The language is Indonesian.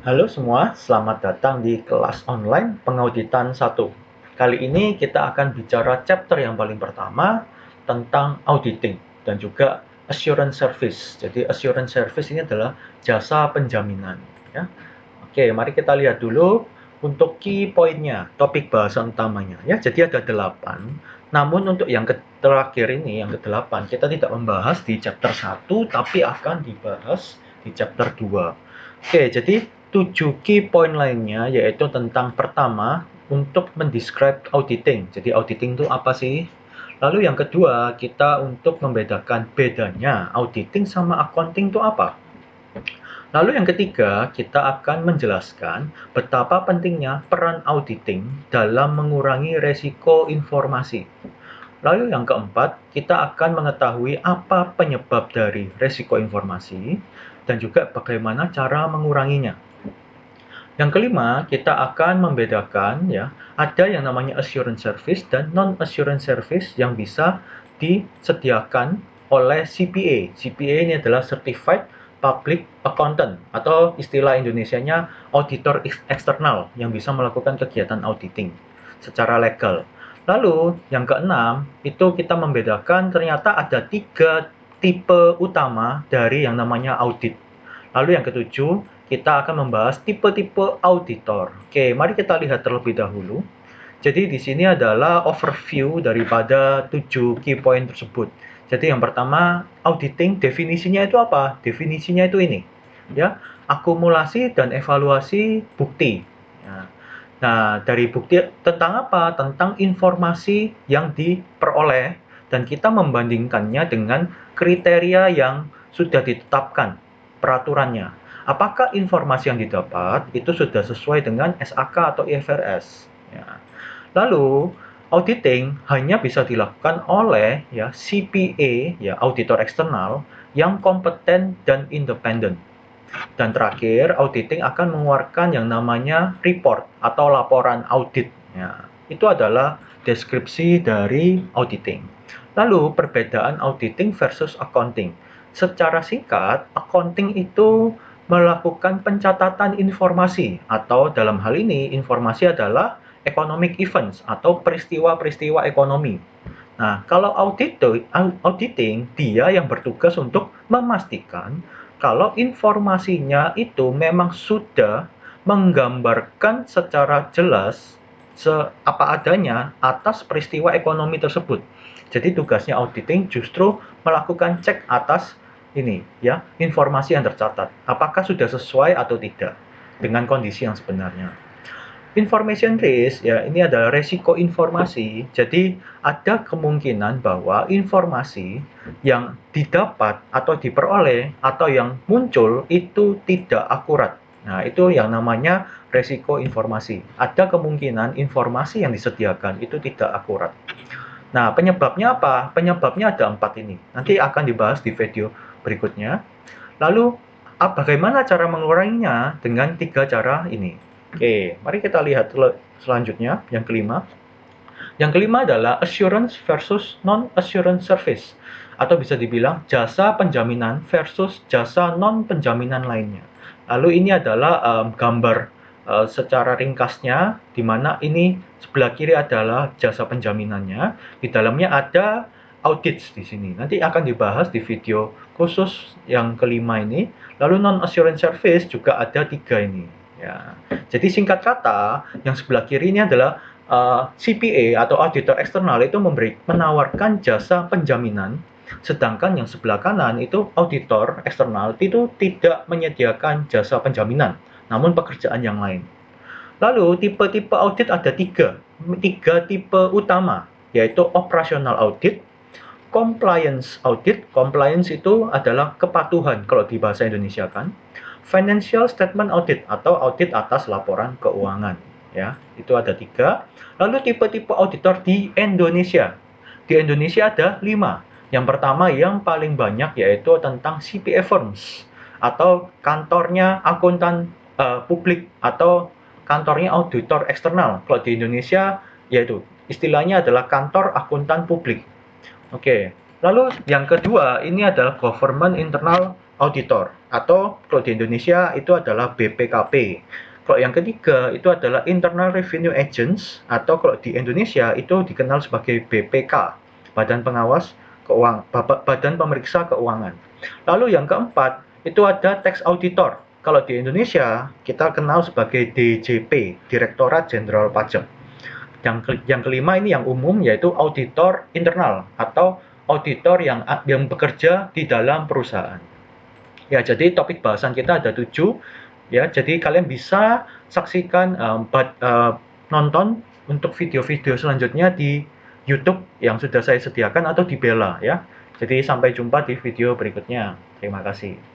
Halo semua, selamat datang di kelas online pengauditan 1. Kali ini kita akan bicara chapter yang paling pertama tentang auditing dan juga assurance service. Jadi assurance service ini adalah jasa penjaminan. Ya. Oke, mari kita lihat dulu untuk key pointnya, topik bahasan utamanya. Ya, jadi ada 8. Namun untuk yang terakhir ini, yang ke-8, kita tidak membahas di chapter 1, tapi akan dibahas di chapter 2. Oke, jadi 7 key point lainnya yaitu tentang pertama untuk mendescribe auditing. Jadi auditing itu apa sih? Lalu yang kedua, kita untuk membedakan bedanya auditing sama accounting itu apa? Lalu yang ketiga, kita akan menjelaskan betapa pentingnya peran auditing dalam mengurangi resiko informasi. Lalu yang keempat, kita akan mengetahui apa penyebab dari resiko informasi dan juga bagaimana cara menguranginya. Yang kelima, kita akan membedakan ya, ada yang namanya assurance service dan non-assurance service yang bisa disediakan oleh CPA. CPA ini adalah Certified Public Accountant atau istilah Indonesianya auditor eksternal yang bisa melakukan kegiatan auditing secara legal. Lalu yang keenam, itu kita membedakan ternyata ada 3 tipe utama dari yang namanya audit. Lalu yang ketujuh, kita akan membahas tipe-tipe auditor. Oke, mari kita lihat terlebih dahulu. Jadi di sini adalah overview daripada 7 key point tersebut. Jadi yang pertama, auditing definisinya itu apa? Definisinya itu ini, ya, akumulasi dan evaluasi bukti. Ya. Nah, dari bukti tentang apa? Tentang informasi yang diperoleh dan kita membandingkannya dengan kriteria yang sudah ditetapkan peraturannya. Apakah informasi yang didapat itu sudah sesuai dengan SAK atau IFRS? Ya. Lalu, auditing hanya bisa dilakukan oleh ya CPA, ya auditor eksternal yang kompeten dan independen. Dan terakhir, auditing akan mengeluarkan yang namanya report atau laporan audit. Ya, itu adalah deskripsi dari auditing. Lalu, perbedaan auditing versus accounting. Secara singkat, accounting itu melakukan pencatatan informasi atau dalam hal ini informasi adalah economic events atau peristiwa-peristiwa ekonomi. Nah, kalau auditing dia yang bertugas untuk memastikan kalau informasinya itu memang sudah menggambarkan secara jelas apa adanya atas peristiwa ekonomi tersebut. Jadi tugasnya auditing justru melakukan cek atas ini ya, informasi yang tercatat. Apakah sudah sesuai atau tidak dengan kondisi yang sebenarnya. Information risk ya ini adalah resiko informasi. Jadi ada kemungkinan bahwa informasi yang didapat atau diperoleh atau yang muncul itu tidak akurat. Nah, itu yang namanya resiko informasi. Ada kemungkinan informasi yang disediakan itu tidak akurat. Nah, penyebabnya apa? Penyebabnya ada 4 ini. Nanti akan dibahas di video berikutnya. Lalu, bagaimana cara menguranginya dengan 3 cara ini? Oke, mari kita lihat selanjutnya, yang kelima. Yang kelima adalah assurance versus non-assurance service. Atau bisa dibilang jasa penjaminan versus jasa non-penjaminan lainnya. Lalu ini adalah gambar secara ringkasnya, di mana ini sebelah kiri adalah jasa penjaminannya. Di dalamnya ada audits di sini. Nanti akan dibahas di video khusus yang kelima ini. Lalu non-assurance service juga ada 3 ini. Ya. Jadi singkat kata, yang sebelah kiri ini adalah CPA atau auditor eksternal itu menawarkan jasa penjaminan, sedangkan yang sebelah kanan itu auditor eksternal itu tidak menyediakan jasa penjaminan, namun pekerjaan yang lain. Lalu tipe-tipe audit ada tiga tipe utama, yaitu operational audit, compliance audit. Compliance itu adalah kepatuhan kalau di bahasa Indonesia kan. Financial statement audit atau audit atas laporan keuangan. Ya, itu ada 3. Lalu tipe-tipe auditor di Indonesia. Di Indonesia ada 5. Yang pertama yang paling banyak yaitu tentang CPA firms atau kantornya akuntan publik atau kantornya auditor eksternal. Kalau di Indonesia yaitu istilahnya adalah kantor akuntan publik. Oke. Lalu yang kedua ini adalah government internal auditor, atau kalau di Indonesia itu adalah BPKP. Kalau yang ketiga itu adalah Internal Revenue Agents, atau kalau di Indonesia itu dikenal sebagai BPK, Badan Pengawas Keuangan, Badan Pemeriksa Keuangan. Lalu yang keempat itu ada Tax Auditor. Kalau di Indonesia kita kenal sebagai DJP, Direktorat Jenderal Pajak. Yang kelima ini yang umum, yaitu auditor internal atau auditor yang bekerja di dalam perusahaan. Ya, jadi topik bahasan kita ada 7. Ya, jadi kalian bisa saksikan nonton untuk video-video selanjutnya di YouTube yang sudah saya sediakan atau di Bella ya. Jadi sampai jumpa di video berikutnya. Terima kasih.